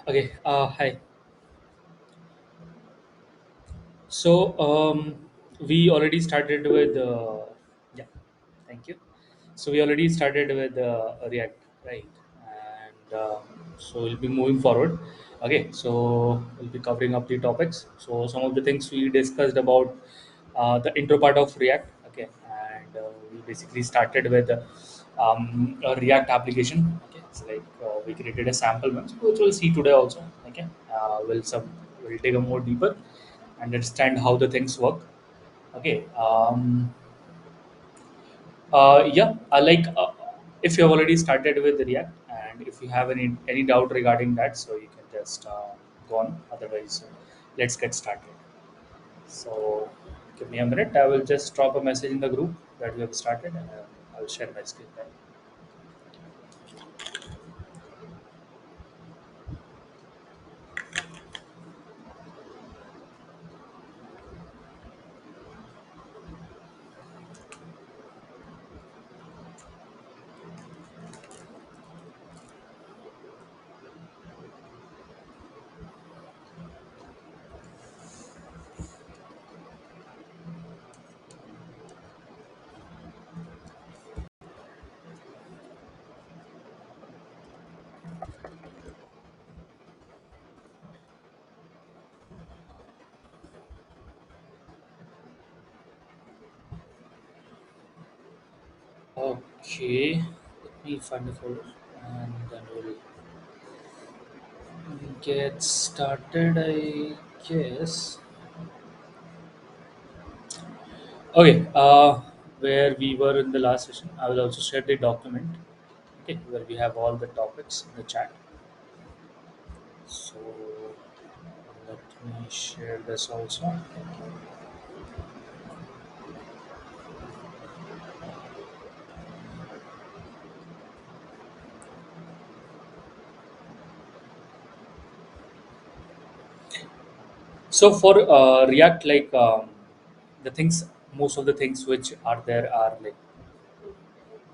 Okay. Hi. So we already started with yeah. Thank you. So we already started with React, right? And so we'll be moving forward. Okay. So we'll be covering up the topics. So some of the things we discussed about the intro part of React. Okay, and we basically started with a React application. Okay, so like we created a sample one, so which we'll see today also. Okay, we'll take a more deeper and understand how the things work. Okay. Yeah. If you have already started with React, and if you have any doubt regarding that, so you can just go on. Otherwise, let's get started. So give me a minute. I will just drop a message in the group that we have started, and I'll share my screen. Right? Okay, let me find the folder and then we'll get started. I guess. Okay, where we were in the last session, I will also share the document. Okay, where we have all the topics in the chat. So let me share this also. So for React, the things, most of the things which are there are like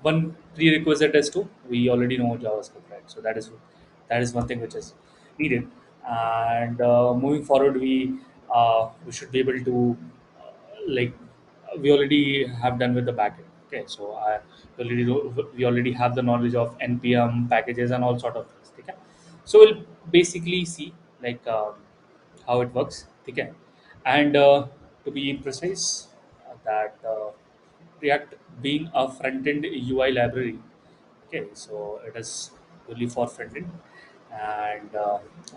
one prerequisite is to we already know JavaScript, right? So that is one thing which is needed. And moving forward, we should be able to like we already have done with the backend. Okay, so we already have the knowledge of npm packages and all sort of things. Okay, so we'll basically see like how it works. Okay, and to be precise, that React being a front-end UI library. Okay, so it is only for front-end. And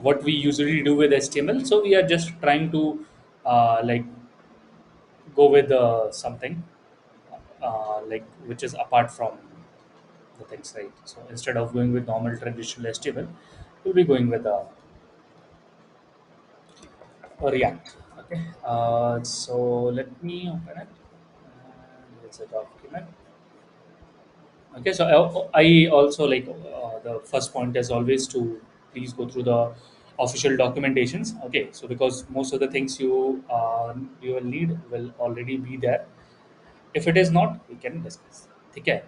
what we usually do with HTML, so we are just trying to like go with something like which is apart from the things, right? So instead of going with normal traditional HTML, we'll be going with a React. Okay, so let me open it. It's a document. Okay, so I also like the first point is always to please go through the official documentations. Okay, so because most of the things you will need will already be there. If it is not, we can discuss. Okay,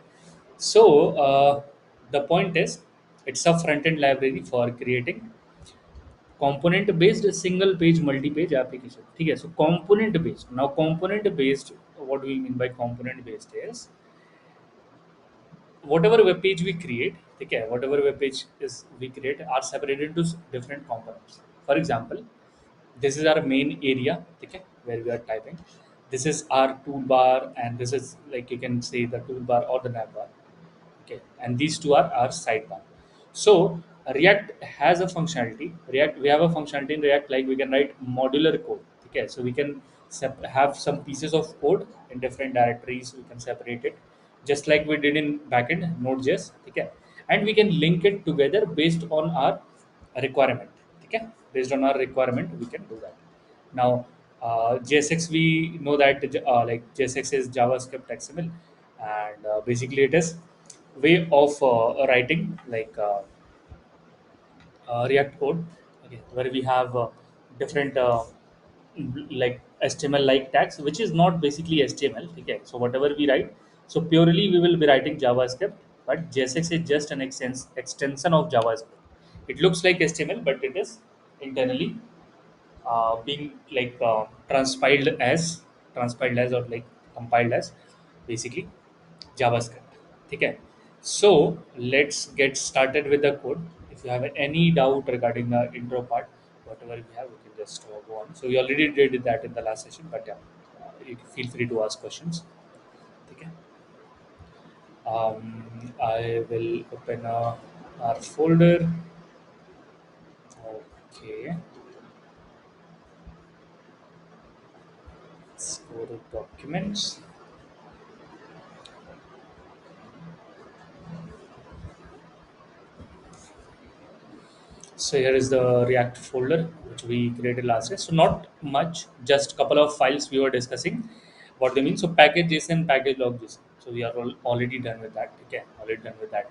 so the point is it's a front end library for creating component based single page multi page application. Okay, so component based. Now component based, what do we mean by component based is whatever web page we create, okay, whatever web page is we create are separated into different components. For example, this is our main area, okay, where we are typing. This is our toolbar, and this is like you can say the toolbar or the navbar, okay, and these two are our sidebar. So React has a functionality. We have a functionality in React like we can write modular code. Okay, so we can have some pieces of code in different directories. We can separate it, just like we did in backend Node.js. Okay, and we can link it together based on our requirement. Okay, based on our requirement, we can do that. Now, JSX, we know that like JSX is JavaScript XML, and basically it is way of writing like React code, okay, where we have different like HTML like tags, which is not basically HTML. Okay, so whatever we write, so purely we will be writing JavaScript, but JSX is just an extension of JavaScript. It looks like HTML, but it is internally being like transpiled as or like compiled as basically JavaScript. Okay, so let's get started with the code. If you have any doubt regarding the intro part, whatever we have, we can just go on. So we already did that in the last session, but yeah, you can feel free to ask questions. Okay, I will open our folder. Okay, let's go to documents. So here is the React folder which we created last year. So not much, just couple of files we were discussing. What they mean? So package JSON, package log JSON. So we are already done with that. Okay, already done with that.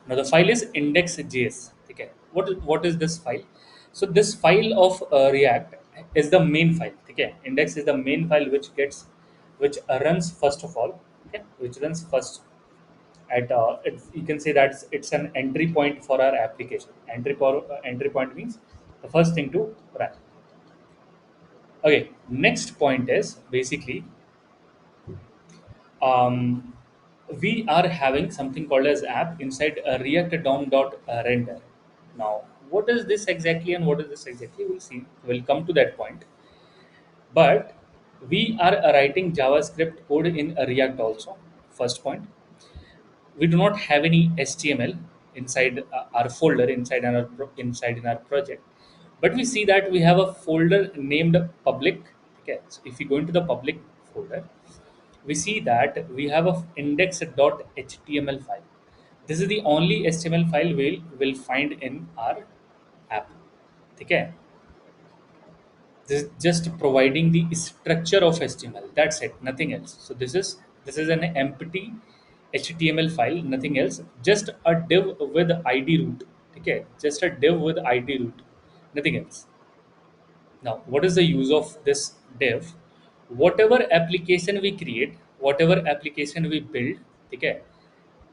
Now the file is index.js. Okay, what is this file? So this file of React is the main file. Okay, index is the main file which runs first of all. Okay, which runs first at you can say that it's an entry point for our application. Entry point means the first thing to run. Okay, next point is basically um, we are having something called as app inside a react dom.render. Now what is this exactly and what is this exactly, we'll see, we'll come to that point. But we are writing JavaScript code in a React also. First point, we do not have any HTML inside our folder, inside in our project, but we see that we have a folder named public. Okay, so if you go into the public folder, we see that we have a index.html file. This is the only HTML file we'll find in our app. Okay, this is just providing the structure of HTML. That's it, nothing else. So this is an empty HTML file, nothing else. Just a div with ID root. Okay, just a div with ID root, nothing else. Now, what is the use of this div? Whatever application we create, whatever application we build, okay.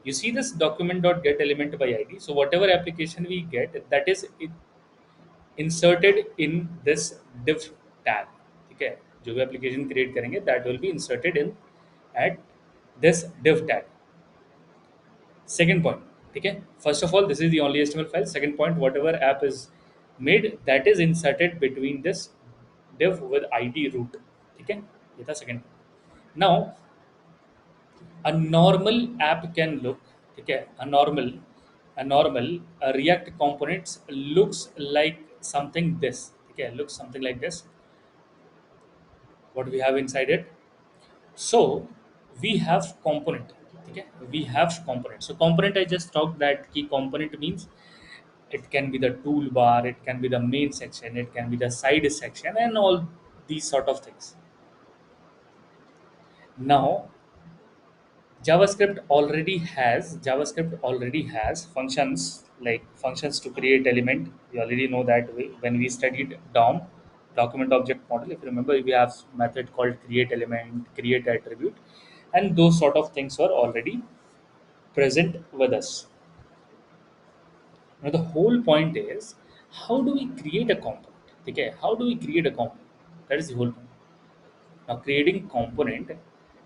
You see this document.get element by ID. So whatever application we get, that is inserted in this div tag. ठीक है, जो भी application create करेंगे that will be inserted in at this div tag. Second point, ठीक है, first of all this is the only HTML file. Second point, whatever app is made, that is inserted between this div with ID root. ठीक है, ये था second point. Now a normal app can look, okay, a normal React components looks like something this. Okay, looks something like this, what we have inside it. So we have component. Okay, we have component. So component, I just talked that key component means it can be the toolbar, it can be the main section, it can be the side section, and all these sort of things. Now JavaScript already has functions, like functions to create element. We already know that when we studied DOM, document object model. If you remember, we have method called create element, create attribute, and those sort of things were already present with us. Now the whole point is, how do we create a component? Okay, how do we create a component? That is the whole point. Now,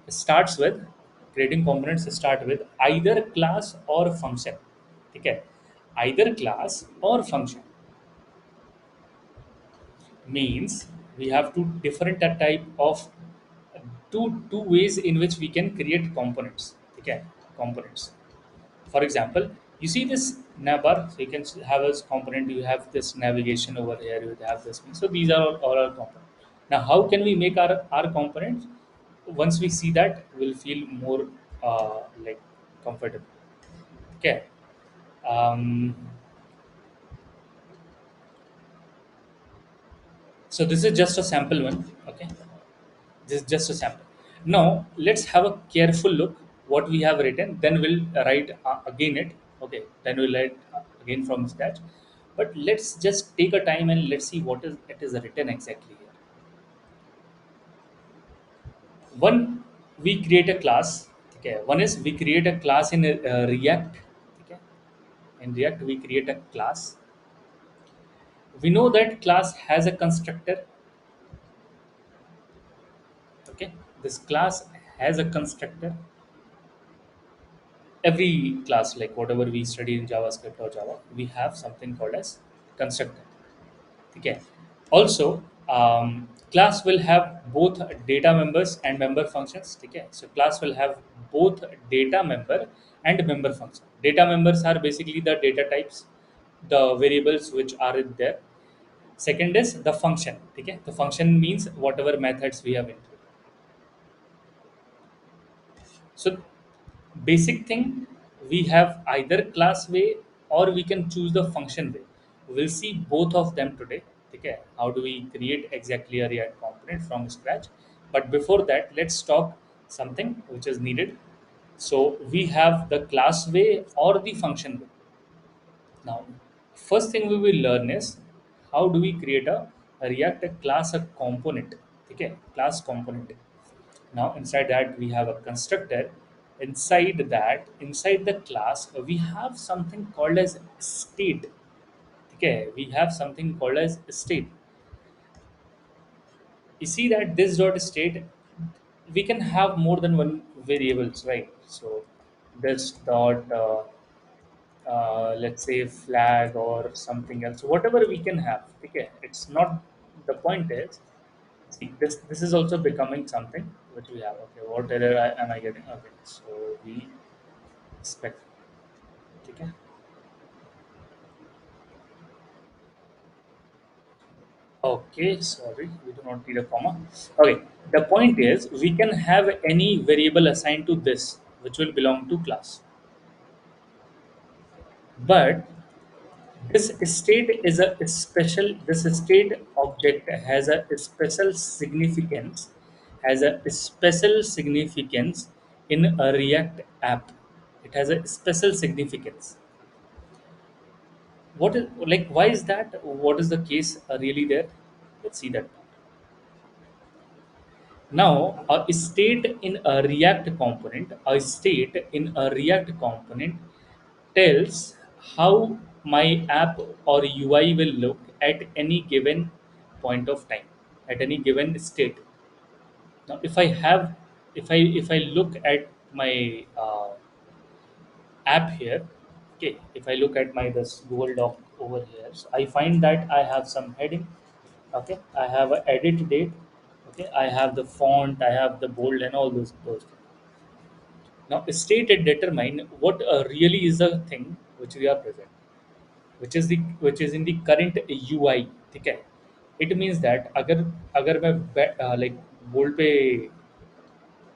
starts with creating components start with either class or function. Okay, either class or function means we have two different type of two ways in which we can create components. Okay, components. For example, you see this navbar, so you can have a component. You have this navigation over here. You have this. So these are all our components. Now how can we make our components? Once we see that, we'll feel more like comfortable. Okay. um, so this is just a sample one. Okay, this is just a sample. Now let's have a careful look what we have written. Then we'll write again it. Okay. Then we'll write again from scratch. But let's just take a time and let's see what is it is written exactly here. One, we create a class. Okay. One is we create a class in React. Okay. In React, we create a class. We know that class has a constructor. Okay. This class has a constructor. Every class, like whatever we study in JavaScript or Java, we have something called as constructor. Okay. Also, class will have both data members and member functions. Okay. So class will have both data member and member function. Data members are basically the data types, the variables which are in there. Second is the function. Okay. The function means whatever methods we have included. So basic thing, we have either class way or we can choose the function way. We'll see both of them today. Okay, how do we create exactly a React component from scratch? But before that, let's talk something which is needed. So we have the class way or the function way. Now, first thing we will learn is how do we create a React a class a component. Okay, class component. Now inside that we have a constructor. Inside the class, we have something called as state. Okay, we have something called as state. You see that this dot state, we can have more than one variables, right? So this dot, let's say flag or something else, whatever we can have. Okay, it's not, the point is, see, this is also becoming something which we have. Okay, what error am I getting? Okay, so we expect. Okay. Okay, sorry, we do not need a comma. Okay, the point is we can have any variable assigned to this which will belong to class. But this state is a special, this state object has a special significance, has a special significance in a React app. It has a special significance. What is, like, why is that? What is the case really there? Let's see that. Now, a state in a React component tells how my app or UI will look at any given point of time, at any given state. Now, if I look at my app here, okay, if I look at my this Google Doc over here, so I find that I have some heading. Okay, I have a edit date. Okay, I have the font, I have the bold, and all those things. Now state and determine what really is the thing which we are present, which is in the current UI. ठीक है, it means that अगर अगर मैं like bold पे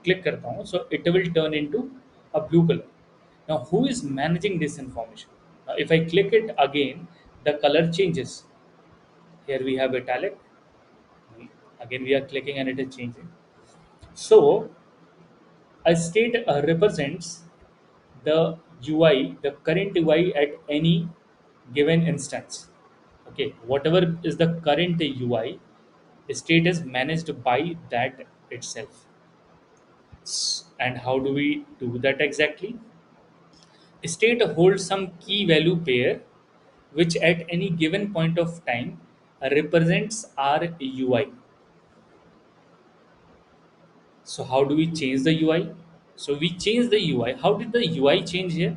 click करता हूँ, so it will turn into a blue color. Now who is managing this information? Now if I click it again, the color changes. Here we have italic. Again we are clicking and it is changing. So a state represents the UI, the current UI at any given instance. Okay, whatever is the current UI, state is managed by that itself. And how do we do that exactly? State holds some key value pair which at any given point of time represents our UI. So how do we change the UI? So we change the UI. How did the UI change here?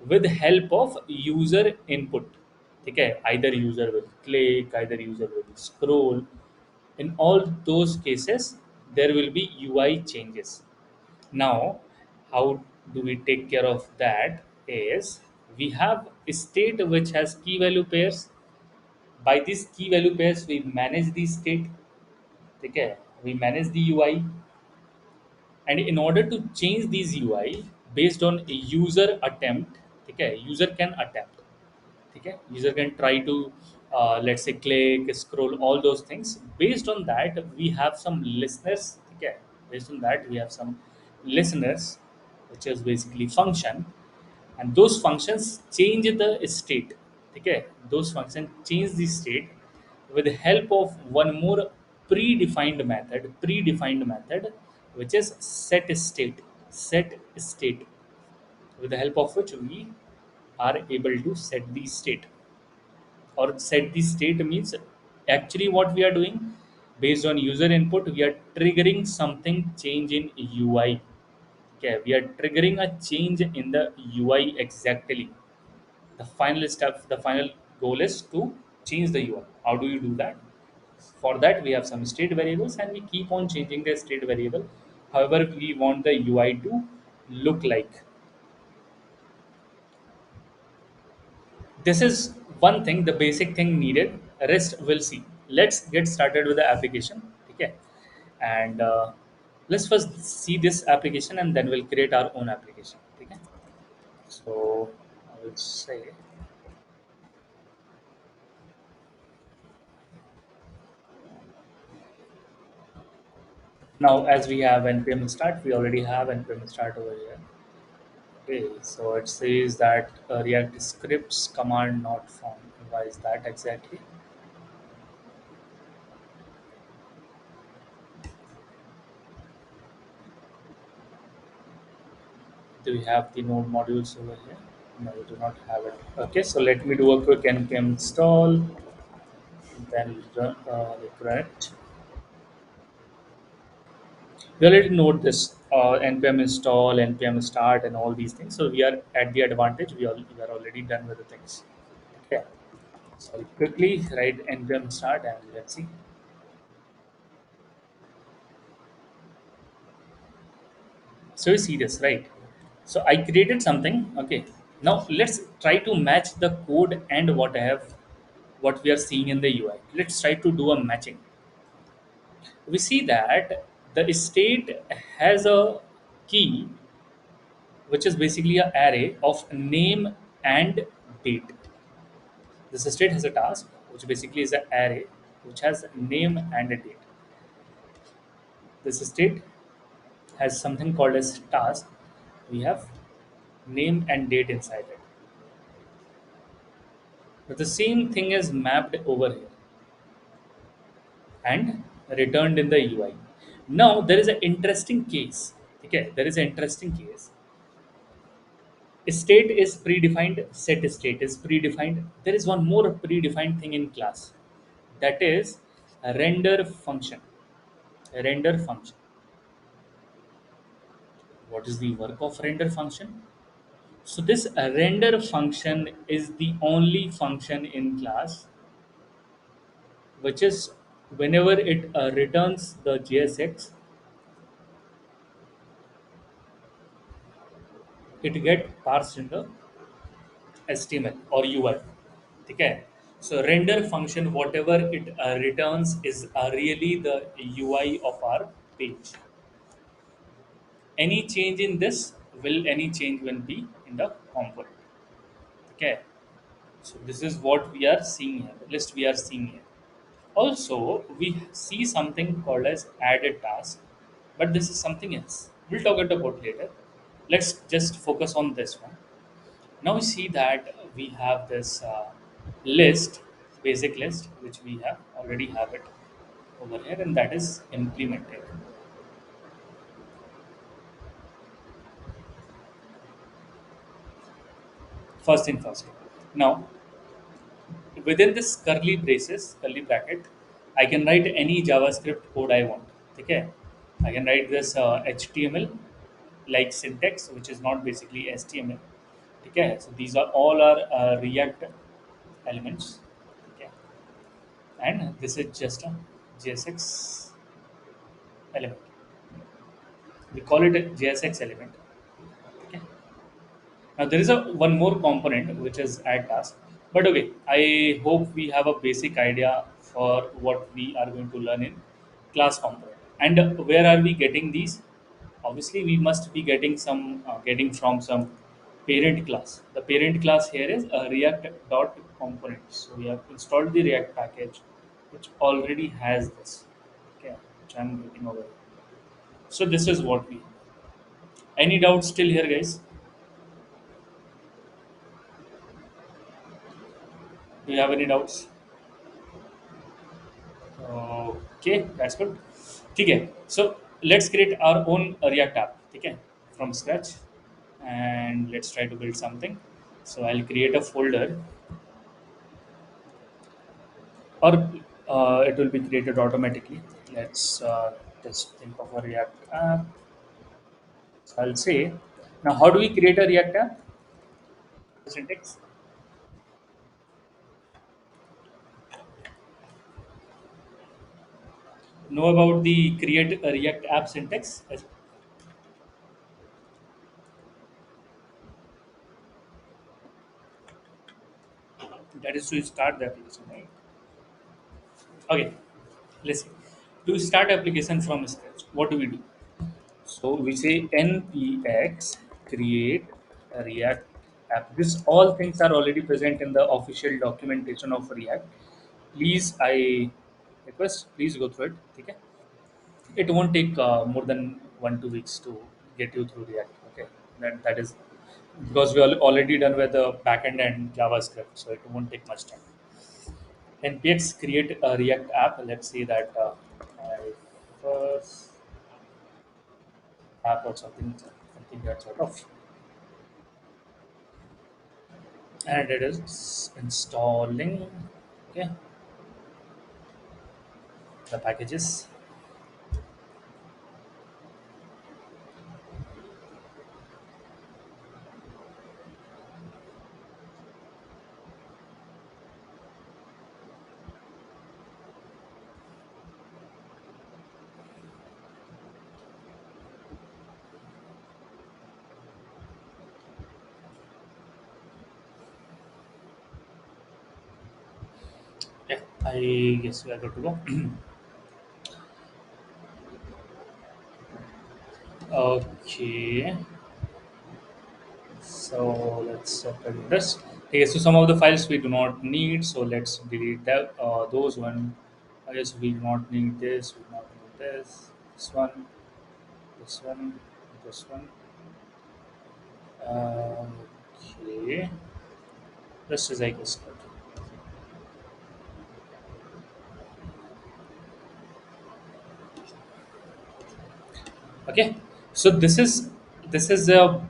With help of user input. Okay, either user will click, either user will scroll. In all those cases there will be UI changes. Now how do we take care of that is we have a state which has key value pairs. By these key value pairs we manage the state. Okay, we manage the UI, and in order to change these UI based on a user attempt, okay, user can attempt. Okay, user can try to let's say click, scroll, all those things. Based on that, we have some listeners. Okay, based on that, we have some listeners, which is basically function, and those functions change the state. Okay, those functions change the state with the help of one more predefined method, which is set state. Set state, with the help of which we are able to set the state. Or set the state means actually what we are doing, based on user input, we are triggering something change in UI. Okay, we are triggering a change in the UI exactly. The final step, the final goal is to change the UI. How do you do that? For that, we have some state variables, and we keep on changing the state variable however we want the UI to look like. This is one thing, the basic thing needed. Rest we'll see. Let's get started with the application. Okay, and let's first see this application, and then we'll create our own application. Okay, so I will say now, as we have npm start, we already have npm start over here. Okay, so it says that react scripts command not found. Why is that exactly? Do we have the node modules over here? No, we do not have it. Okay, so let me do a quick npm install, then run it. We already know this npm install, npm start, and all these things. So we are at the advantage. We are already done with the things. Okay, so I'll quickly write npm start, and let's see. So you see this, right? So I created something. Okay, now let's try to match the code and what we are seeing in the UI. Let's try to do a matching. We see that the state has a key, which is basically an array of name and date. This state has a task, which basically is an array which has name and a date. This state has something called as task. We have name and date inside it. But the same thing is mapped over here and returned in the UI. Now there is an interesting case. Okay, there is an interesting case. State is predefined, set state is predefined. There is one more predefined thing in class, that is a render function. A render function. What is the work of render function? So this render function is the only function in class which is, whenever it returns the JSX, it get parsed in the HTML or UI. Okay. So render function, whatever it returns, is really the UI of our page. Any change in this any change will be in the component. Okay. So this is what we are seeing here. List we are seeing here. Also, we see something called as added task, but this is something else. We'll talk about later. Let's just focus on this one. Now we see that we have this list, basic list, which we have already have it over here, and that is implemented. First in first. Now, within this curly bracket, I can write any JavaScript code I want. Okay, I can write this HTML like syntax, which is not basically HTML. Okay, so these are all our React elements. Okay, and this is just a JSX element. We call it a JSX element. Okay. Now there is a one more component which is add task. But okay, I hope we have a basic idea for what we are going to learn in. class component. And where are we getting these? Obviously, we must be getting some getting from some parent class. The parent class here is a React dot component. So we have installed the React package, which already has this. Okay, which I'm getting over. So this is what we. Any doubts still here, guys? Do you have any doubts? Okay, that's good. Okay, so let's create our own React app. Okay, from scratch, and let's try to build something. So I'll create a folder, or it will be created automatically. Let's just think of a React app. So I'll say, now how do we create a React app? Syntax. Know about the create a React app syntax? That is to start the application, right? Okay, let's see. To start application from scratch, what do we do? So we say npx create a React app. This all things are already present in the official documentation of React. Please, I request, please go through it. Okay? It won't take more than 1 2 weeks to get you through React. Okay, that is because we are already done with the backend and JavaScript, so it won't take much time. Npx create a React app. Let's see that my first app or something that sort of, and it is installing. Okay, the packages. Yeah, I guess we are good to go. Okay, so let's settle this. Okay, so some of the files we do not need, so let's delete that. Those one, I guess we do not need this. We do not need this one, this one, this one. Okay, this is I guess good. Okay, so this is a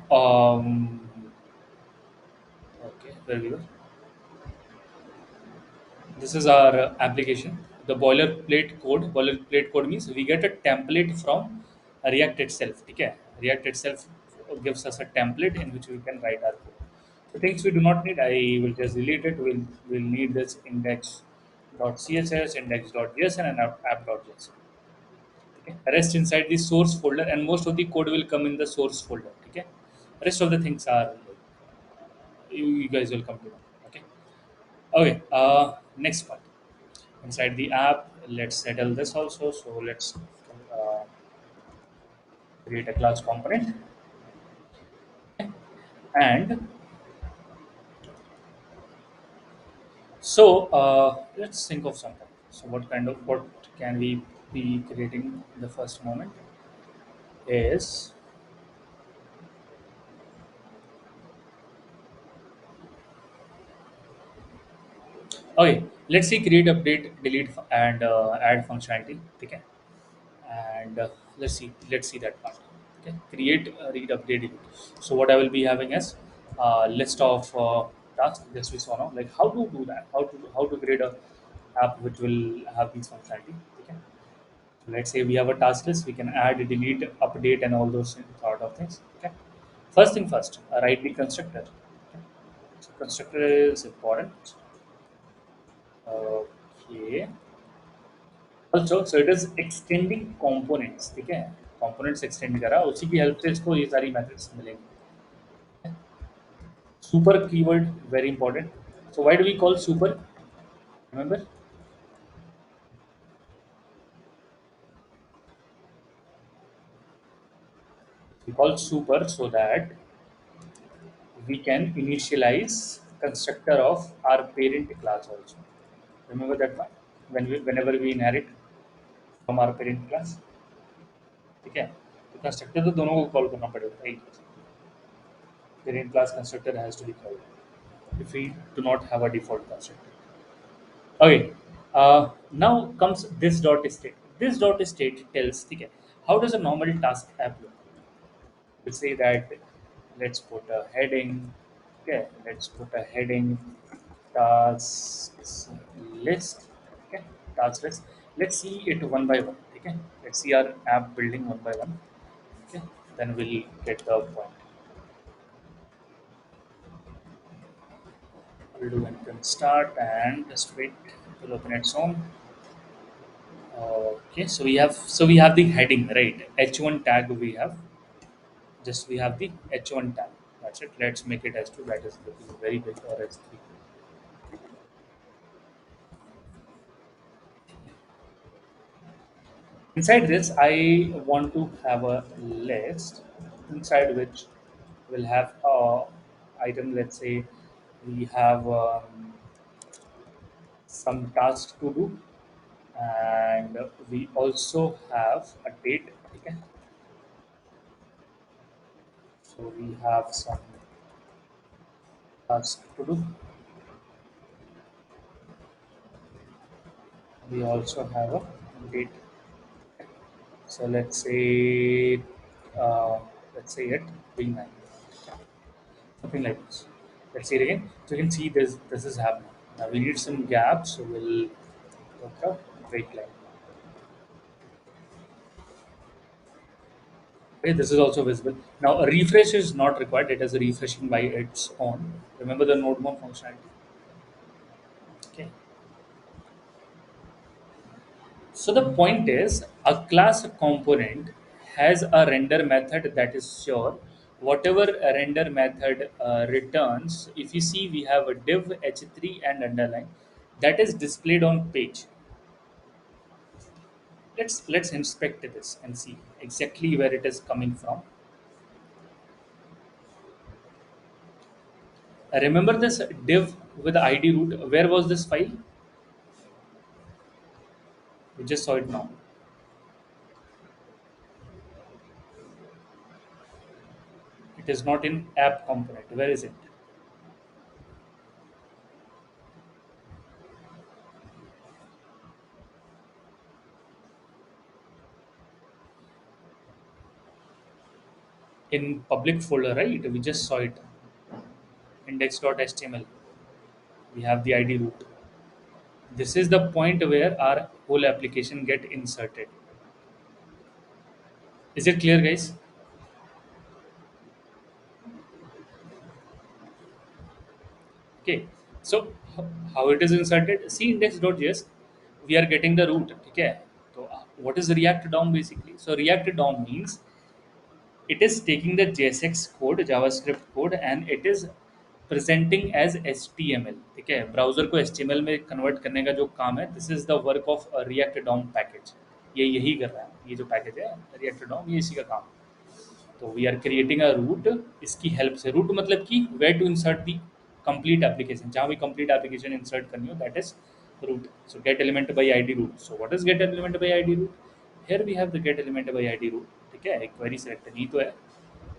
okay, where we were. This is our application. The boilerplate code means we get a template from React itself. Okay, React itself gives us a template in which we can write our code. The things we do not need, I will just delete it. We'll need this index.css, index.json, and app.json. Okay, rest inside the source folder, and most of the code will come in the source folder. Okay, rest of the things are you guys will come to know. Okay, okay. Next part. Inside the app, let's settle this also. So let's uh, create a class component, and so let's think of something. So what can we be creating in the first moment is, okay, let's see, create, update, delete, and add functionality. Okay, and let's see that part. Okay, create, read, update, delete. So what I will be having is list of tasks. This we saw now, like how to do that, how to create a app which will have these functionality. Okay, so let's say we have a task list, we can add, delete, update, and all those sort of things. Okay, first thing first, write the constructor. Okay. So constructor is important. Okay, also so it is extending components. ठीक है, components extend करा, उसी की help से इसको ये सारी methods मिलेंगी. Super keyword, very important. So why do we call super? Remember? We call super so that we can initialize constructor of our parent class also. Remember that one? Whenever we inherit from our parent class, ठीक है? तो constructor तो दोनों को call करना पड़ेगा, right? Parent class constructor has to be called if we do not have a default constructor. Okay. Now comes this dot state. This dot state tells, ठीक है, how does a normal task app look? We say that let's put a heading. Okay, let's put a heading tasks list. Okay, task list. Let's see it one by one. Okay, let's see our app building one by one. Okay, then we'll get the point. We'll do npm start and just wait to open its own. Okay, so we have the heading, right? H1 tag we have. Just we have the H1 tag. That's it. Let's make it S2. That is looking very big, or S3. Inside this, I want to have a list inside which will have a item. Let's say we have some task to do, and we also have a date. Okay, so we have some task to do. We also have a date. So let's say it being 9, something like this. Let's see it again. So you can see this is happening. Now we need some gaps, so we'll put a break line. Okay, this is also visible. Now a refresh is not required. It is refreshing by its own. Remember the node more functionality. Okay. So the point is, a class component has a render method that is sure. Whatever a render method returns, if you see, we have a div h3 and underline that is displayed on page. Let's inspect this and see exactly where it is coming from. Remember this div with the ID root. Where was this file? We just saw it now. It is not in app component. Where is it? In public folder, right? We just saw it. Index.html. We have the ID root. This is the point where our whole application get inserted. Is it clear, guys? Okay. So how it is inserted? See index.js. We are getting the root. Okay. So what is React DOM basically? So React DOM means it is taking the JSX code, JavaScript code, and it is presenting as HTML. ठीक है, browser को HTML में convert करने का जो काम है, this is the work of React DOM package. ये यही कर रहा है, ये जो पैकेज है रिएक्ट डॉम, ये इसी का काम है. तो we are creating a route. इसकी हेल्प से, रूट मतलब कि where to insert the complete application, जहाँ भी कंप्लीट एप्लीकेशन इंसर्ट करनी हो, that is root. So get element by id root. So what is get element by id root? Here we have the get element by id root. ठीक है, एक query select नहीं तो है.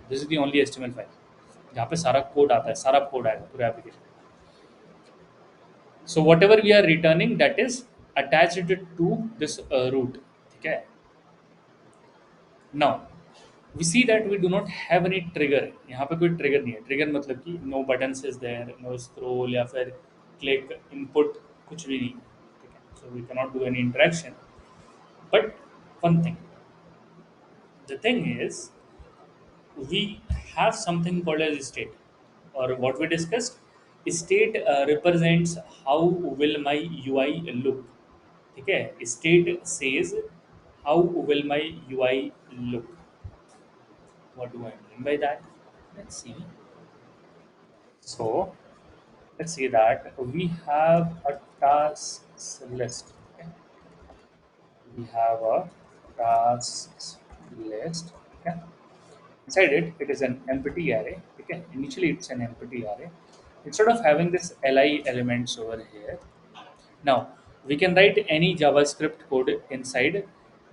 This is the only HTML file जहाँ पे सारा code आता है, सारा कोड आएगा पूरे application. So whatever we are returning, that is attached to this root. ठीक है. Now we see that we do not have any trigger. यहाँ पे कोई ट्रिगर नहीं है. ट्रिगर मतलब कि no buttons is there, no scroll या फिर click input, कुछ भी नहीं. ठीक है. So we cannot do any interaction. But one thing, the thing is, we have something called as state, or what we discussed. State represents how will my UI look. Okay, state says how will my UI look. What do I mean by that? Let's see. So let's say that we have a tasks list. Okay? We have a tasks list. Okay? Inside it, it is an empty array. Okay, initially it's an empty array. Instead of having this li elements over here, now we can write any JavaScript code inside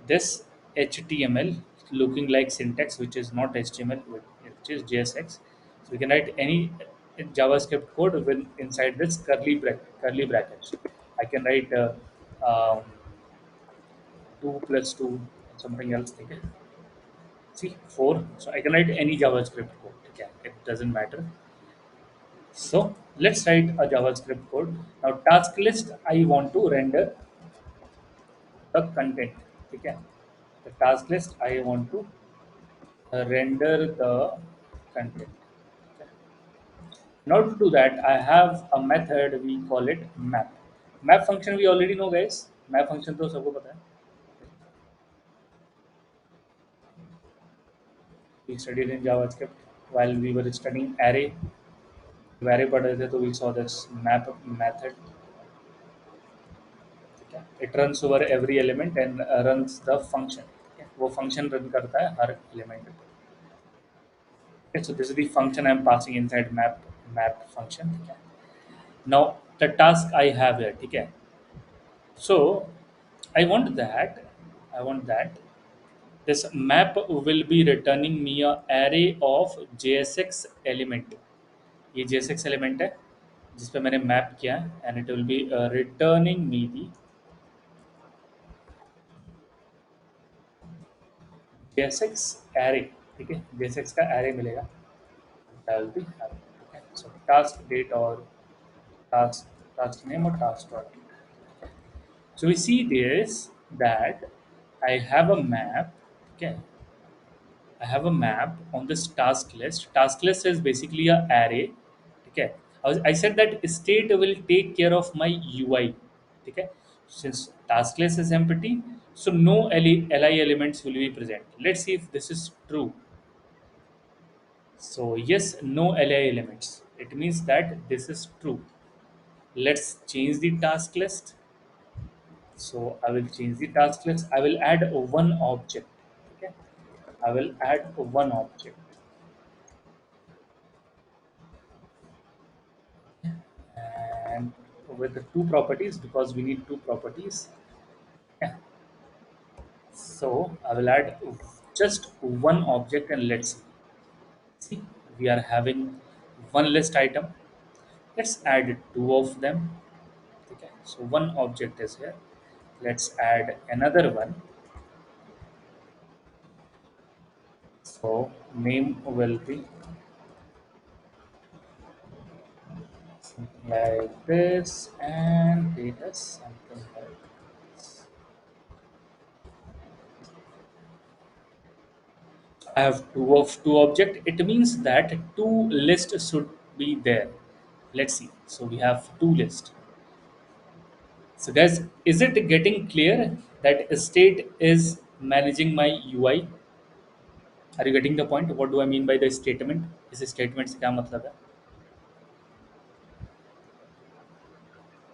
this HTML looking like syntax, which is not HTML, which is JSX. So we can write any JavaScript code with inside this curly brackets. I can write um, 2 plus 2 something else. Okay. See 4. So I can write any JavaScript code. Okay. It doesn't matter. So let's write a JavaScript code. Now task list I want to render the content. Okay. The task list I want to render the content. Okay. In order to do that, I have a method, we call it map. Map function we already know, guys. Map function तो सबको पता है. We studied in JavaScript while we were studying array. Array पढ़ रहे थे तो we saw this map method. Okay. It runs over every element and runs the function. Okay. वो function run करता है हर element. Okay, so this is the function I'm passing inside map function. Okay. Now the task I have here. Okay. So I want that I want that this map will be returning me a array of JSX element. ये JSX element है जिस पे मैंने map किया है and it will be returning me the JSX array. ठीक है, JSX का array मिलेगा. That will be having. Okay. So task date or task name or task dot. So we see this that I have a map. Okay, I have a map on this task list. Task list is basically a array. Okay, I said that state will take care of my UI. Okay, since task list is empty, so no li elements will be present. Let's see if this is true. So yes, no li elements. It means that this is true. Let's change the task list. So I will change the task list. I will add one object. Okay, I will add one object. And with the two properties because we need two properties. Yeah. So I will add just one object and let's see. We are having one list item. Let's add two of them. Okay. So one object is here. Let's add another one. So name will be something like this and date is something like this. I have two object. It means that two lists should be there. Let's see. So we have two lists. So guys, is it getting clear that state is managing my UI? Are you getting the point? What do I mean by the statement? इस statement से क्या मतलब है?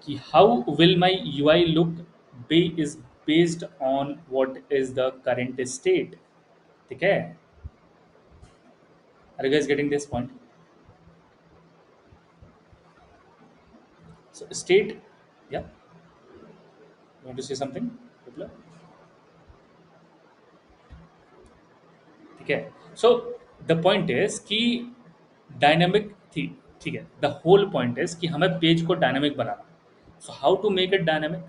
कि how will my UI look is based on what is the current state. ठीक है? Are you guys getting this point? So state, yeah. You want to say something? Vipula? ठीक है. So the point is कि dynamic थी. ठीक है, the whole point is कि हमें पेज को डायनामिक बनाना. So how to make it dynamic?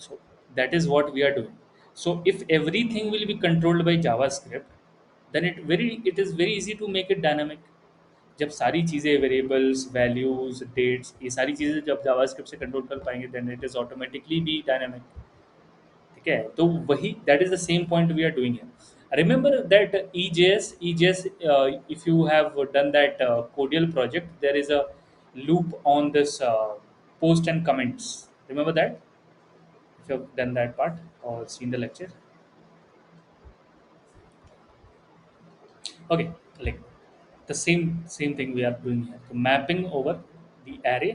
So that is what we are doing. So if everything will be controlled by JavaScript then it is very easy to make it dynamic. जब सारी चीज़ें variables values dates ये सारी चीज़ें जब JavaScript से control कर पाएंगे then it is automatically be dynamic. ठीक है, तो वही that is the same point we are doing है. Remember that EJS, if you have done that Codial project, there is a loop on this post and comments. Remember that? If you have done that part or seen the lecture. Okay, like the same thing we are doing here. So mapping over the array.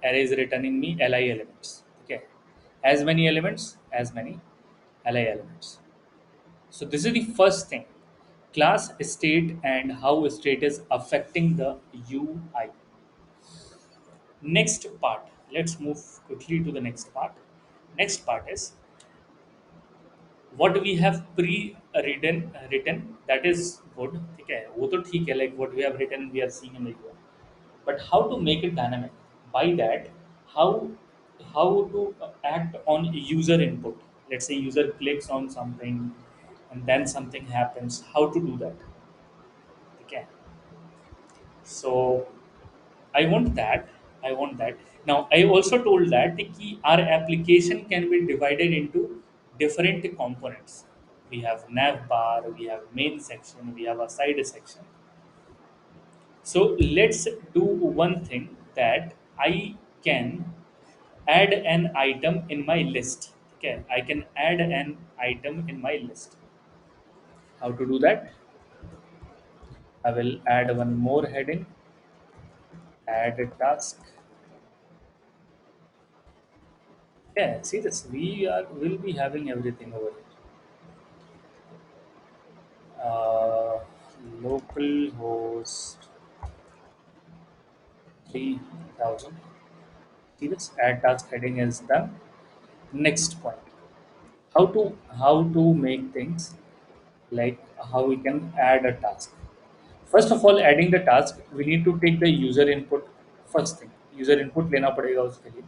Array is returning me li elements. Okay, as many elements as many li elements. So this is the first thing. class state and how state is affecting the UI. Next part, let's move quickly to the next part. Next part is what we have pre-written, that is good, ठीक है, वो तो ठीक है, like what we have written we are seeing in the UI, but how to make it dynamic. By that, how how to act on user input. Let's say user clicks on something and then something happens, how to do that, okay? So I want that. I want that. Now, I also told that our application can be divided into different components. We have nav bar, we have main section, we have a side section. So let's do one thing, that I can add an item in my list. Okay, I can add an item in my list. How to do that? I will add one more heading, add a task. Yeah, see this. Will be having everything over here. Local host 3000. See this. Add task heading is the next point. How to make things, like how we can add a task. First of all, adding the task, we need to take the user input. First thing, user input लेना पड़ेगा उसके लिए,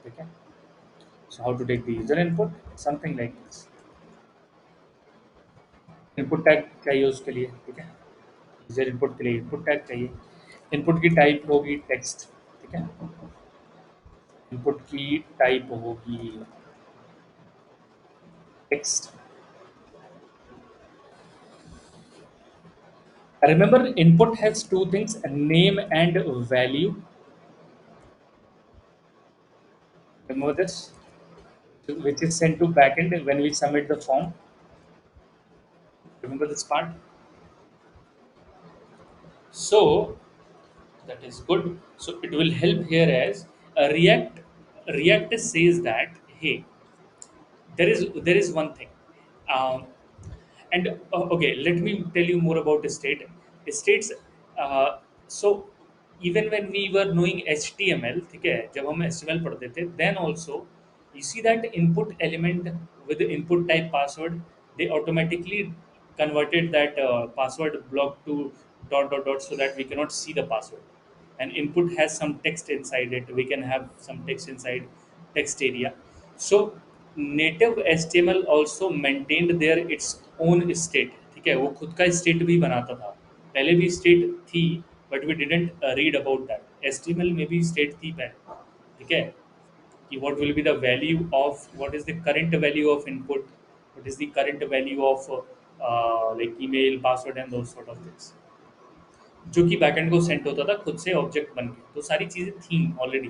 ठीक है? So how to take the user input? Something like this. Input tag चाहिए उसके लिए, ठीक है? यूजर इनपुट के लिए इनपुट टैग चाहिए। इनपुट की टाइप होगी टेक्स्ट, ठीक है? इनपुट की टाइप होगी text. Remember, input has two things: name and value. Remember this, which is sent to backend when we submit the form. Remember this part. So that is good. So it will help here as React. React says that, hey, there is one thing. Um, and okay, let me tell you more about the states. So even when we were knowing HTML, ठीक है, जब हम HTML पढ़ते थे, then also you see that input element with the input type password, they automatically converted that password block to dot dot dot, so that we cannot see the password. And input has some text inside it, we can have some text inside text area. So native HTML also maintained their its own state, ठीक है, वो खुद का state भी बनाता था। पहले भी स्टेट थी, but we didn't read about that. HTML में भी स्टेट थी पहले, ठीक है, कि what will be the value of, what is the current value of input, what is the current value of like email password and those sort of things, जो कि backend को सेंड होता था खुद से ऑब्जेक्ट बन के। तो सारी चीज़ें थी already,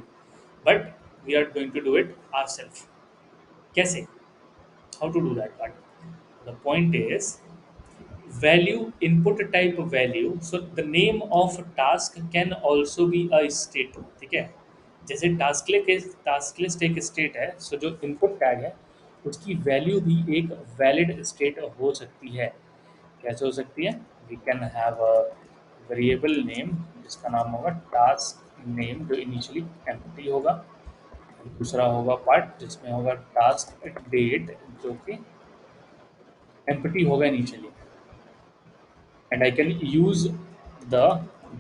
but we are going to do it ourselves. कैसे? How to do that part? The point is value, input type value. So the name of task can also be a state, ठीक है? जैसे task list एक state है, सो जो input tag है उसकी value भी एक वैलिड स्टेट हो सकती है। कैसे हो सकती है? We can have a variable name जिसका नाम होगा टास्क नेम, जो इनिशियली एम्प्टी होगा। दूसरा होगा पार्ट जिसमें होगा टास्क डेट, जो कि एम्प्टी होगा initially, and I can use the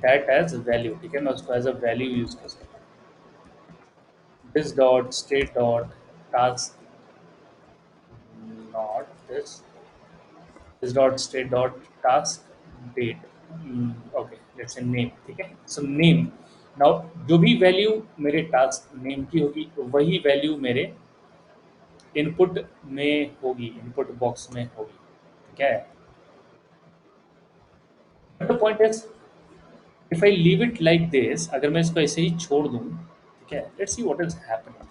that as value, ठीक है, मैं उसको एज अ वैल्यू यूज कर सकता हूँ। This dot state dot task, not this dot state dot task date, okay, let's say name, ठीक है। सो नेम, नाउ जो भी वैल्यू मेरे टास्क नेम की होगी वही वैल्यू मेरे इनपुट में होगी, इनपुट बॉक्स में होगी, ठीक है। But the point is, if I leave it like this, अगर मैं इसको ऐसे ही छोड़ दूं, ठीक है, let's see what is happening.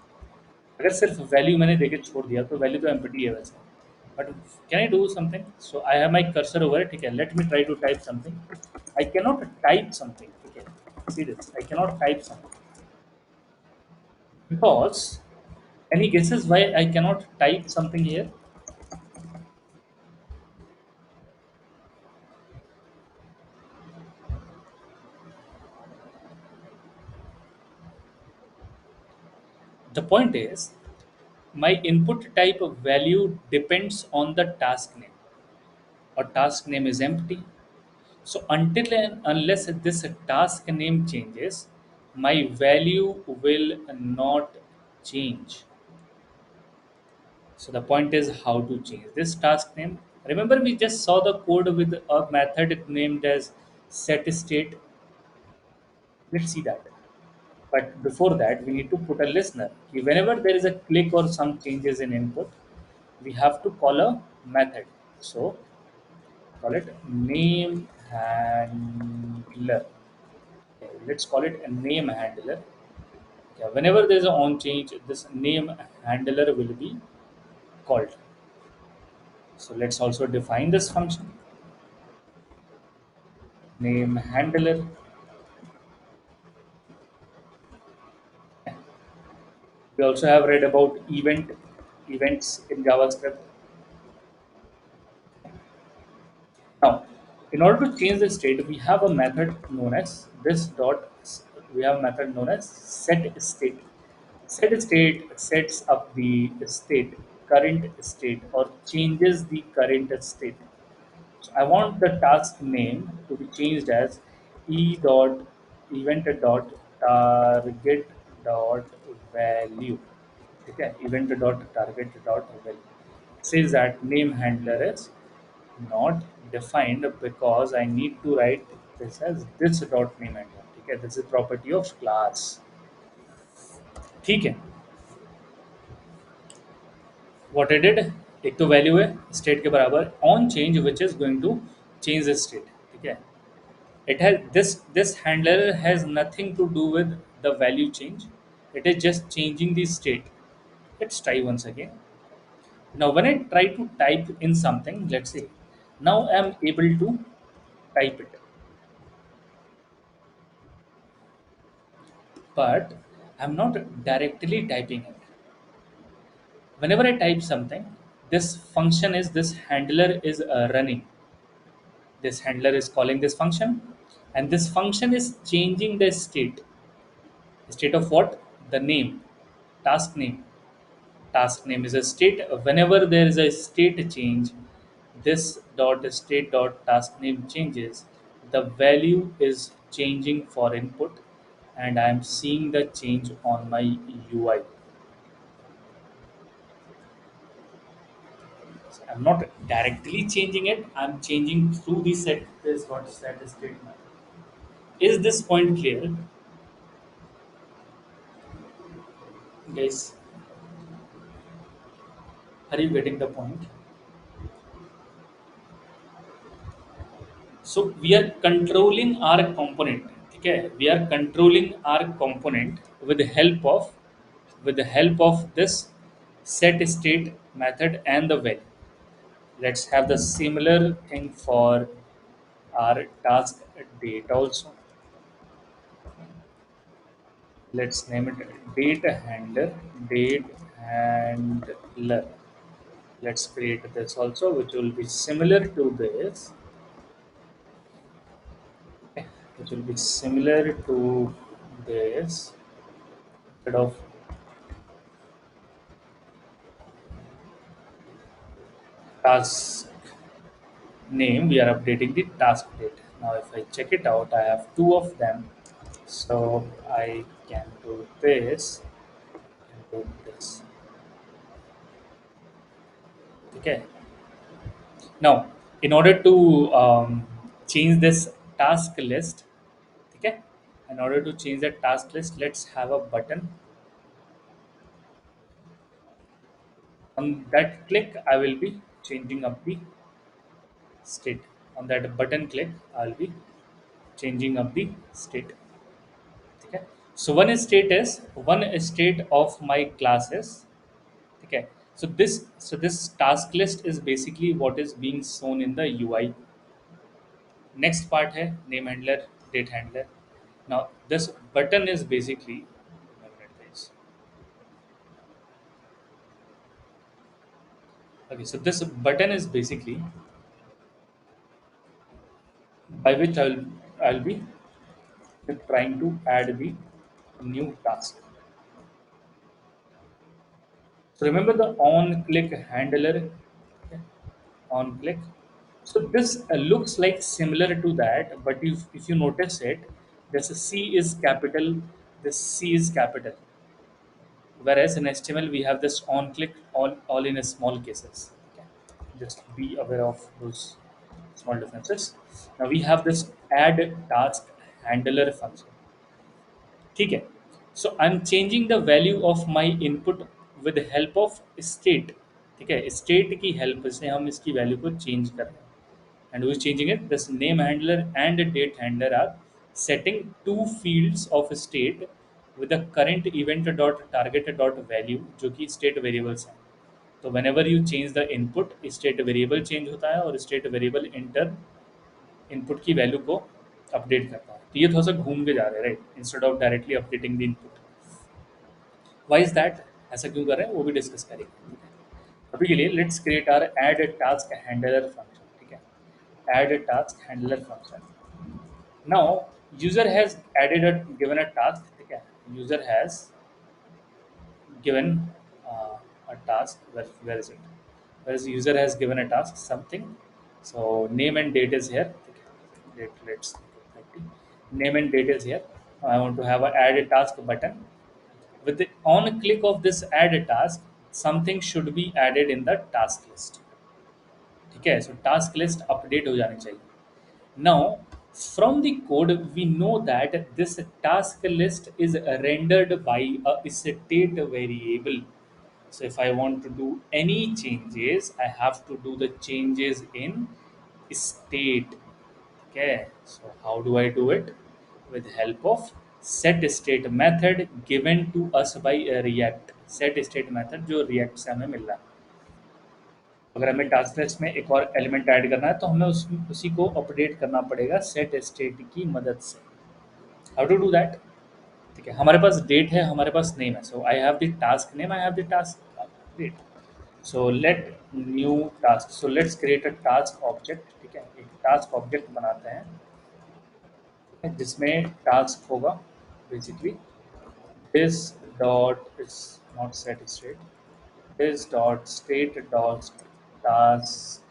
अगर सिर्फ वैल्यू मैंने देके छोड़ दिया तो वैल्यू तो एम्प्टी है वैसे, but can I do something? So I have my cursor over, ठीक है, let me try to type something. I cannot type something, ठीक है, see this, I cannot type something because, any guesses why I cannot type something here? The point is, my input type of value depends on the task name, or task name is empty. So until and unless this task name changes, my value will not change. So the point is how to change this task name. Remember, we just saw the code with a method named as set state. Let's see that. But before that, we need to put a listener. Whenever there is a click or some changes in input, we have to call a method. So call it name handler. Okay, let's call it a name handler. Yeah, whenever there is a on change, this name handler will be called. So let's also define this function name handler. We also have read about events in JavaScript. Now, in order to change the state, we have a method known as this dot. We have a method known as set state. Set state sets up the state, current state, or changes the current state. So I want the task name to be changed as e dot event dot target dot value. Okay, event dot target dot value. It says that name handler is not defined because I need to write this as this dot name handler. Okay, this is property of class. ठीक है. What I did, एक तो value है state के बराबर on change which is going to change the state. ठीक है. It has this handler has nothing to do with the value change. It is just changing the state. Let's try once again. Now when I try to type in something, let's say now I'm able to type it, but I'm not directly typing it. Whenever I type something, this function is this handler is running. This handler is calling this function, and this function is changing the state. State of what? The name, task name. Task name is a state. Whenever there is a state change, this dot state dot task name changes. The value is changing for input, and I am seeing the change on my UI. So I'm not directly changing it. I'm changing through the set this dot set state method. Is this point clear, guys? Are you getting the point? So we are controlling our component. Okay, we are controlling our component with the help of this set state method and the value. Let's have the similar thing for our task date also. Let's name it date handler. Date handler. Let's create this also, which will be similar to this. Okay, which will be similar to this instead of task name, we are updating the task date. Now if I check it out, I have two of them, so I can do this and do this. Okay. Now in order to change this task list, okay, in order to change the task list, let's have a button. On that click, I will be changing up the state. On that button click, I'll be changing up the state. Okay. So one state of my classes. Okay. So this task list is basically what is being shown in the UI. Next part है name handler, date handler. Now this button is basically okay. So this button is basically by which I'll be trying to add the new task. So remember the on click handler, okay, on click. So this looks like similar to that, but if you notice it, this C is capital, this C is capital. Whereas in HTML we have this on click all in a small cases. Okay. Just be aware of those small differences. Now we have this add task handler function. ठीक है. So I'm changing the value of my input with the help of state. ठीक है, state की help से हम इसकी value को change कर रहे हैं. And who is changing it? This name handler and date handler are setting two fields of state with the current event dot target dot value जो कि state variables हैं. तो whenever you change the input, state variable change होता है और state variable enter input की value को update करता है. तो ये थोड़ा सा घूम के जा रहे हैं, right, instead of directly updating the input. Why is that, ऐसा क्यों कर रहे हैं वो भी डिस्कस करेंगे. अभी के लिए let's create our add task handler function. ठीक है, add task handler function. Now user has added given a task. ठीक है, user has given a task. Where is it? Whereas user has given a task something. So name and date is here. Let's name and date is here. I want to have a add a task button. With the on click of this add a task, something should be added in the task list. ठीक है, so task list update हो जानी चाहिए. Now, from the code, we know that this task list is rendered by a state variable. So, if I want to do any changes, I have to do the changes in state. Okay, so how do I do it? With help of set state method given to us by React. Set state method जो React से हमें मिल रहा है. अगर हमें task list में एक और एलिमेंट ऐड करना है तो हमें उसी को अपडेट करना पड़ेगा सेट स्टेट की मदद से. How to do that? ठीक है, हमारे पास डेट है, हमारे पास नेम है. So I have the task name, I have the task date. So let new task. So let's create a task object. ठीक है, एक टास्क ऑब्जेक्ट बनाते हैं, ठीक है, जिसमें टास्क होगा basically this dot is not set state, this dot state dot task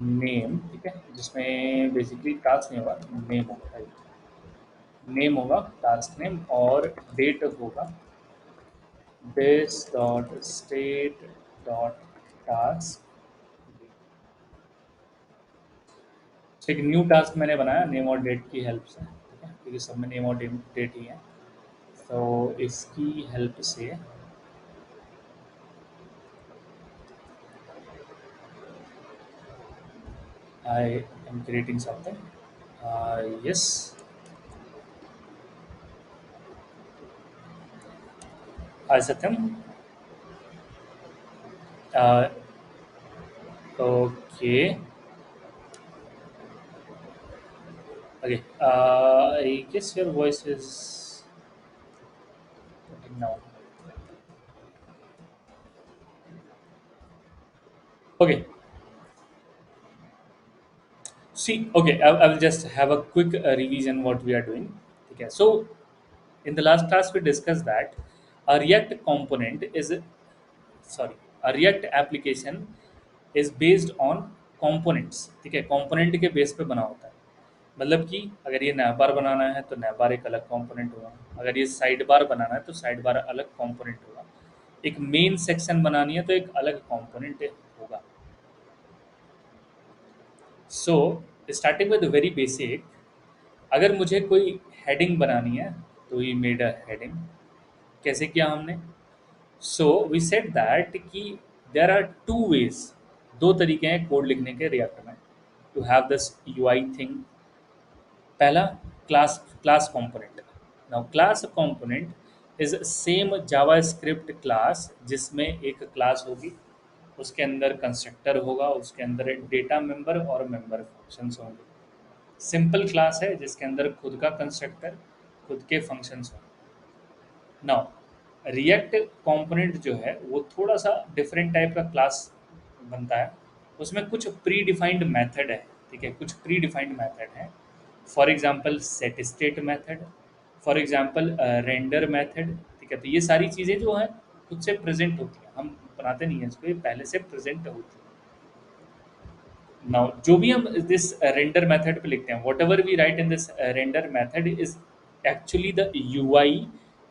name. ठीक है, जिसमें बेसिकली टास्क नहीं होगा, नेम होगा. नेम होगा टास्क नेम और डेट होगा this dot state dot task. एक न्यू टास्क मैंने बनाया नेम और डेट की हेल्प से. ठीक है, क्योंकि सब में नेम और डेट ही है. तो इसकी हेल्प से I am creating something. Yes, Hi Satyam. Okay. Okay. I guess your voice is now. Okay. See, okay, I will just have a quick revision what we are doing. Okay. So in the last class we discussed that a React component is sorry, a React application is based on components. ठीक है, component के base पे बना होता है. मतलब कि अगर ये नैव बार बनाना है तो नैव बार एक अलग कंपोनेंट होगा, अगर ये साइड बार बनाना है तो साइड बार अलग कंपोनेंट होगा, एक मेन सेक्शन बनानी है तो एक अलग कंपोनेंट होगा. So starting with very basic, अगर मुझे कोई हेडिंग बनानी है तो ये मेड अ हेडिंग. कैसे किया हमने? सो वी सेड दैट कि देर आर टू वेज, दो तरीके हैं कोड लिखने के रिएक्ट में to have this UI thing. पहला class class component. Now class component is same JavaScript class जिसमें एक क्लास होगी, उसके अंदर कंस्ट्रक्टर होगा, उसके अंदर डेटा मेंबर और मेंबर फंक्शंस होंगे. सिंपल क्लास है जिसके अंदर खुद का कंस्ट्रक्टर, खुद के फंक्शंस होंगे. नाउ रिएक्ट कंपोनेंट जो है वो थोड़ा सा डिफरेंट टाइप का क्लास बनता है. उसमें कुछ प्री डिफाइंड मेथड है. ठीक है, कुछ प्री डिफाइंड मेथड है. For example set state method, for example render method. ठीक है, तो ये सारी चीज़ें जो हैं खुद से प्रेजेंट होती है, हम बनाते नहीं है इसको, ये पहले से प्रेजेंट होती है। नाउ जो भी हम दिस रेंडर मेथड पे लिखते हैं, whatever we write in this render method is actually the UI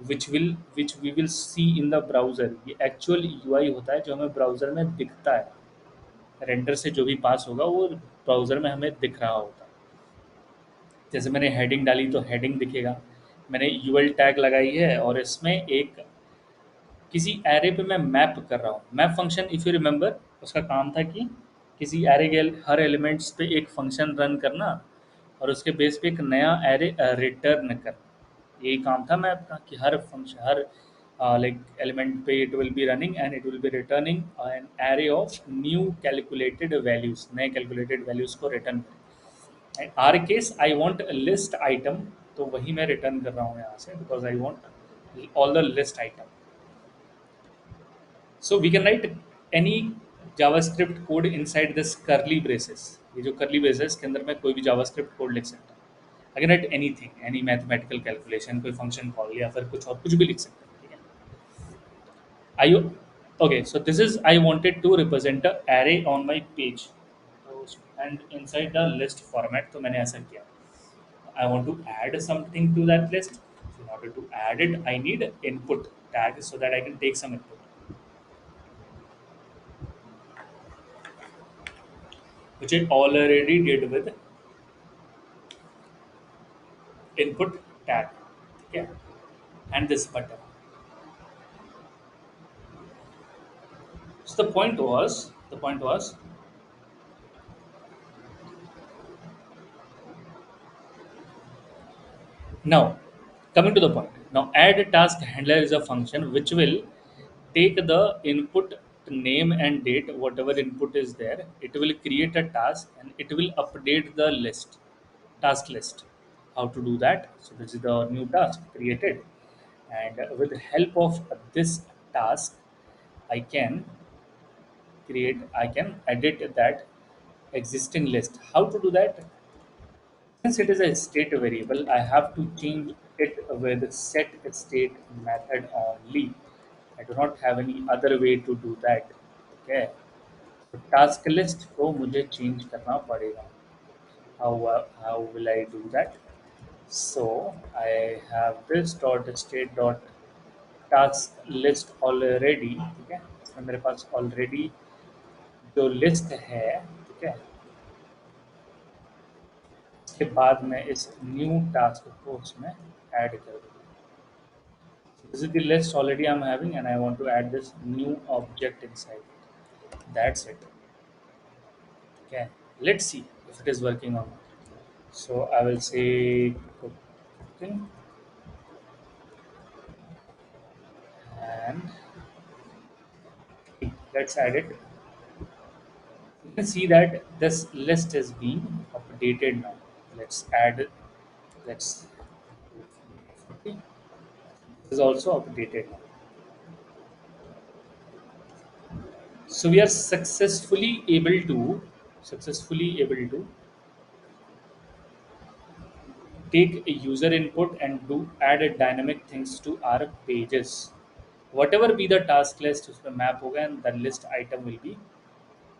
which we will see in the browser. ये एक्चुअल यूआई होता है जो हमें ब्राउजर में दिखता है। रेंडर से जो भी पास होगा वो ब्राउजर में हमें दिख रहा होता है। जैसे मैंने हेडिंग डाली तो हेडिंग दिखेगा, मैंने यूएल टैग लगाई है और इसमें एक किसी एरे पे मैं मैप कर रहा हूँ। Map function if you remember, उसका काम था कि किसी एरे के हर एलिमेंट्स पे एक फंक्शन रन करना और उसके बेस पे एक नया एरे रिटर्न करना। यही काम था मैप का कि हर फंक्शन हर लाइक एलिमेंट पे it will be running and it will be returning an array of new calculated values, नए कैलकुलेटेड वैल्यूज को रिटर्न करें। And our case I want list item, तो वही मैं रिटर्न कर रहा हूँ यहाँ से, because I want all the list item. So we can write any JavaScript code inside this curly braces। ये जो curly braces के अंदर मैं कोई भी JavaScript कोड लिख सकता हूँ। I can write anything, any mathematical calculation, कोई function call या फिर कुछ और कुछ भी लिख सकता हूँ, ठीक है। I okay, so this is I wanted to represent a array on my page, तो and inside the list format, तो मैंने ऐसा किया। I want to add something to that list. In order to add it, I need input tag so that I can take some input, which I already did with input tag, okay, and this button. So the point was now, coming to the point. Now add task handler is a function which will take the input name and date, whatever input is there. It will create a task and it will update the list, task list. How to do that? So this is the new task created, and with the help of this task, I can I can edit that existing list. How to do that? Since it is a state variable, I have to change it with set state method only. I do not have any other way to do that. Okay. So task list को मुझे change करना पड़ेगा. How will I do that? So I have this dot state dot task list already. ठीक है. इसमें मेरे पास already जो list है, ठीक है, उसके बाद मैं इस न्यू टास्क को उसमें ऐड कर दूँगा। This is the list already I'm having and I want to add this new object inside it. That's it. Okay. Let's see if it is working or not. So I will say cooking and let's add it. You can see that this list is being updated now. Let's add, let's, this is also updated now. So we are successfully able to take a user input and do add a dynamic things to our pages. Whatever be the task list उसमें map होगा and the list item will be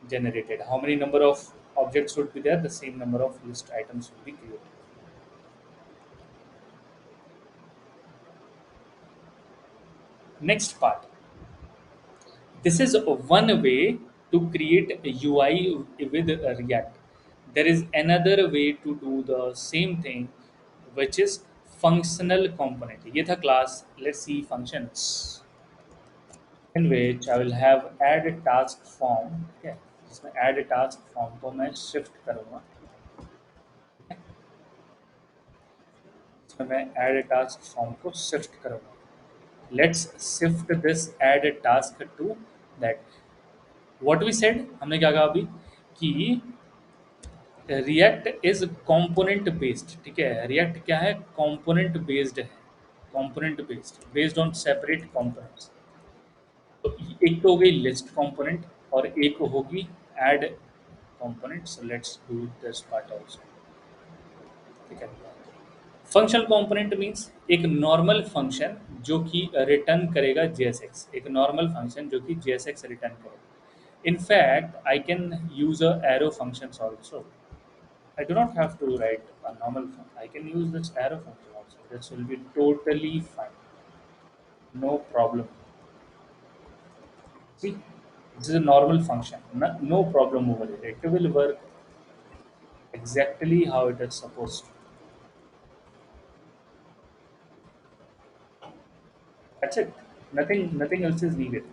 generated. How many number of objects would be there? The same number of list items will be created. Next part. This is one way to create a UI with React. There is another way to do the same thing, which is functional component. ये था class. Let's see functions, in which I will have add a task form. Okay, जिसमें add a task form को मैं shift करूँगा. इसमें मैं add a task form को shift करूँगा. Let's shift this add a task to that. What we said, हमने क्या कहा अभी कि रिएक्ट इज कंपोनेंट बेस्ड, ठीक है। रिएक्ट क्या है? कंपोनेंट बेस्ड है, component based on separate components. तो एक तो हो गई लिस्ट कंपोनेंट और एक होगी add component. So let's do this part also, ठीक है। फंक्शनल कंपोनेंट मींस एक नॉर्मल फंक्शन जो कि रिटर्न करेगा JSX, एक नॉर्मल फंक्शन जो कि JSX रिटर्न करेगा. In fact, I can use a arrow functions also. I do not have to write a normal function. I can use this arrow function also. This will be totally fine. No problem. See, this is a normal function. No, no problem over here. It will work exactly how it is supposed to. That's it. Nothing else is needed.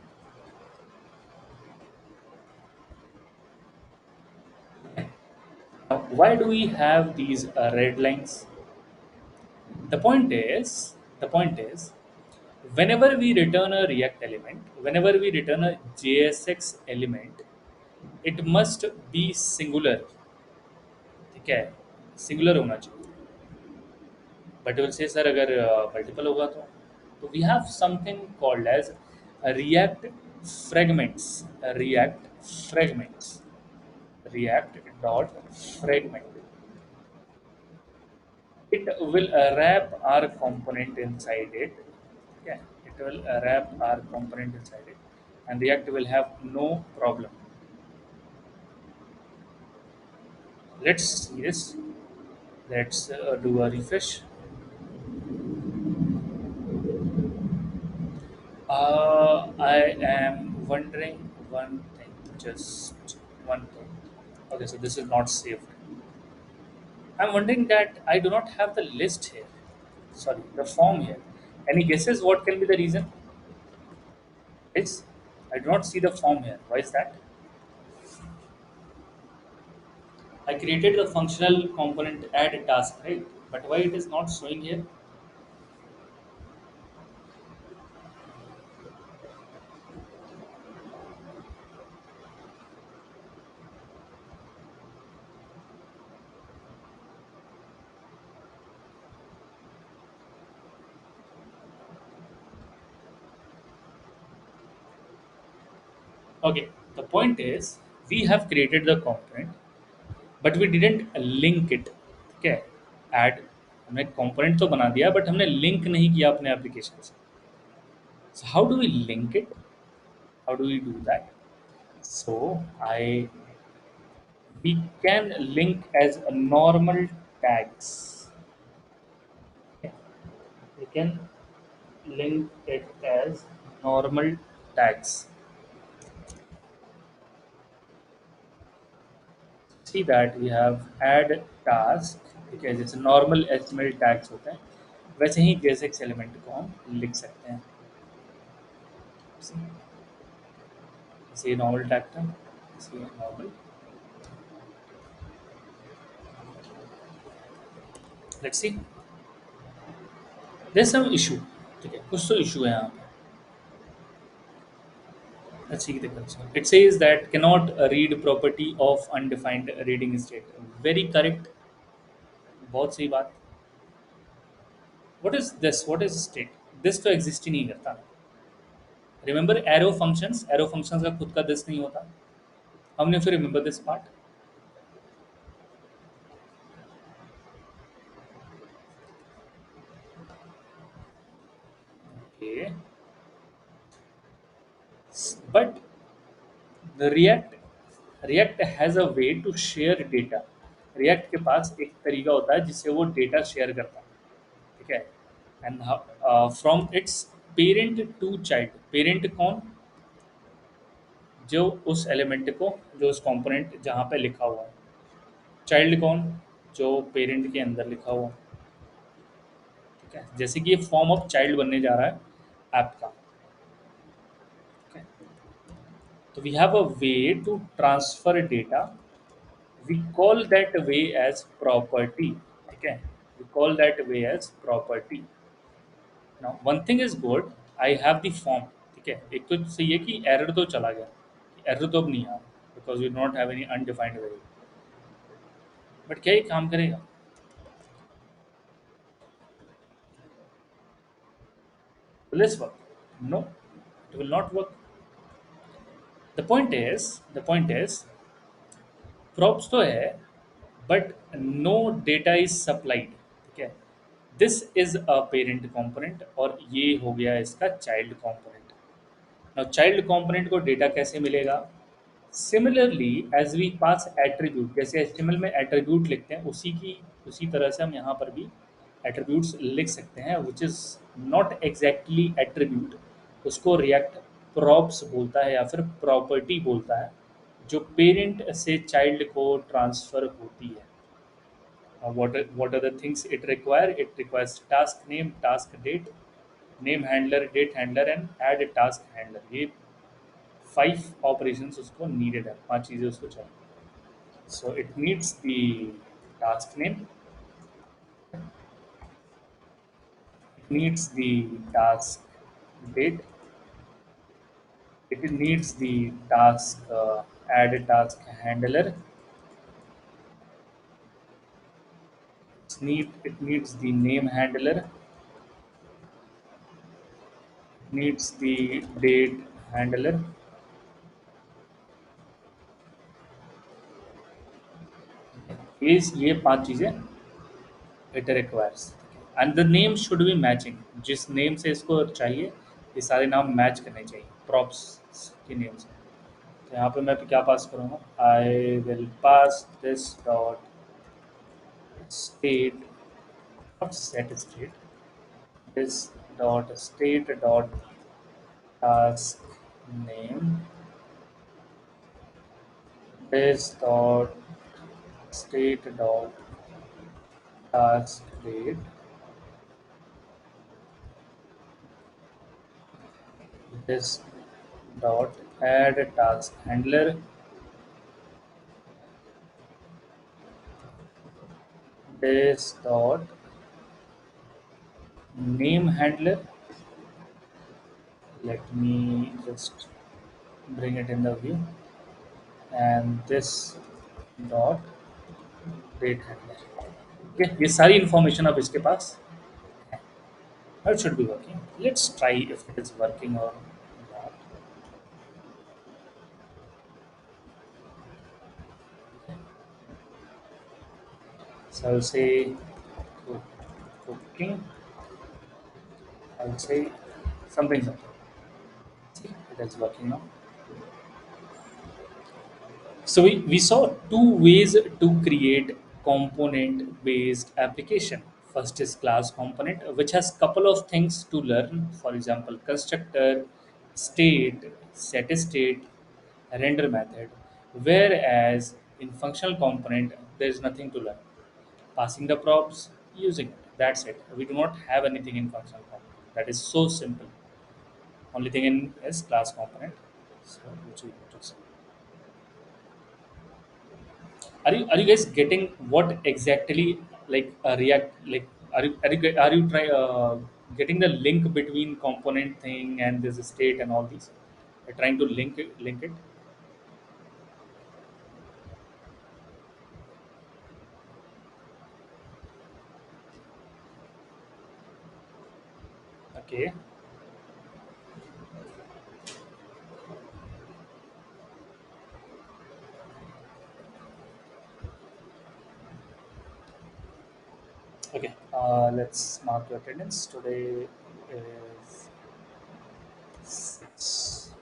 Now, why do we have these red lines? The point is, whenever we return a React element, whenever we return a JSX element, it must be singular. ठीक है, singular होना चाहिए. But will say sir अगर multiple होगा तो we have something called as React fragments. React fragments. React dot fragment. It will wrap our component inside it. Okay, it will wrap our component inside it, and React will have no problem. Let's see this. Let's do a refresh. I am wondering one thing, just one thing. Okay, so this is not saved. I'm wondering that I do not have the list here. Sorry, the form here. Any guesses what can be the reason? It's I do not see the form here. Why is that? I created the functional component add task, right? But why it is not showing here? Okay, the point is we have created the component, but we didn't link it. Okay, add हमने component तो बना दिया, but हमने link नहीं किया अपने application से. So how do we link it? How do we do that? So I we can link as a normal tags. Okay. We can link it as normal tags. See that we have add task. ठीक है, जैसे normal HTML tags होते हैं वैसे ही JSX element को हम लिख सकते हैं. जैसे नॉर्मल टैग था, जैसे normal. Let's see, there some issue. ठीक है, कुछ तो इशू है यहाँ पे. Let's see the concern. It says that cannot read property of undefined reading state. Very correct. बहुत सही बात. What is this? What is state? This तो exist ही नहीं करता. Remember arrow functions? Arrow functions का खुद का this नहीं होता. हमने फिर remember this part. Okay. But the React has a way to share data. React के पास एक तरीका होता है जिससे वो डेटा शेयर करता है. ठीक है. And from its parent to child. Parent कौन? जो उस एलिमेंट को, जो उस कंपोनेंट जहाँ पे लिखा हुआ है. चाइल्ड कौन? जो पेरेंट के अंदर लिखा हुआ है. ठीक है, जैसे कि ये फॉर्म ऑफ चाइल्ड बनने जा रहा है ऐप का. ठीक है, तो we have a way to transfer data. We call that way as property. ठीक है, we call that way as property. Now one thing is good, I have the form. ठीक है, एक तो सही है कि एरर तो चला गया. एरर तो अब नहीं आ, because we not have any undefined variable. But क्या ये काम करेगा? Will this work? No, it will not work. The point is props तो है, but no data is supplied. ठीक है, this is a parent component और ये हो गया इसका child component. Now child component को डेटा कैसे मिलेगा? Similarly as we pass attribute, जैसे एचटीएमएल में एट्रीब्यूट लिखते हैं उसी तरह से हम यहाँ पर भी एट्रीब्यूट्स लिख सकते हैं, which is not exactly attribute. उसको रिएक्ट प्रॉप्स बोलता है या फिर प्रॉपर्टी बोलता है, जो पेरेंट से चाइल्ड को ट्रांसफर होती है। What are the things it require? It requires task name, task date, name handler, date handler, and add a task handler. ये 5 operations उसको needed है, 5 चीज़ें उसको चाहिए. So it needs the task name, it needs the task date, it needs the task add a task handler, it needs the name handler, needs the date handler. ये 5 चीज़ें it requires, and the name should be matching. जिस name से इसको चाहिए ये सारे नाम match करने चाहिए प्रॉप्स के नेम से। तो यहाँ पे मैं क्या पास करूँगा? I will pass this dot state, not set state, this dot state dot task name, this dot state dot task date, this dot add task handler, this dot name handler. Let me just bring it in the view, and this dot date handler. Okay, ये सारी information अब इसके पास है. Now it should be working. Let's try if it is working or not. So I'll say cooking. I'll say something. See, it is working now. So we saw two ways to create component based application. First is class component, which has couple of things to learn. For example, constructor, state, set state, render method. Whereas in functional component, there is nothing to learn. Passing the props, using it. That's it. We do not have anything in functional component. That is so simple. Only thing in is class component. So which we need to see. Are you guys getting what exactly like React like are you try getting the link between component thing and this state and all these? Trying to link it. Okay. Okay. Let's mark your attendance. Today is 6.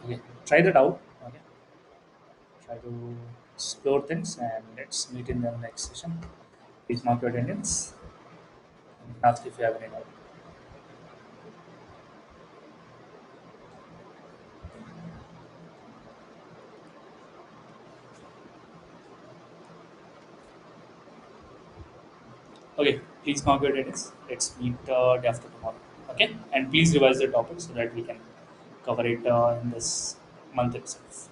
Okay. Try that out. Okay. Try to explore things and let's meet in the next session. Please mark your attendance and ask if you have any doubt. Okay, please mark your attendance. Let's meet day after tomorrow. Okay, and please revise the topic so that we can cover it in this month itself.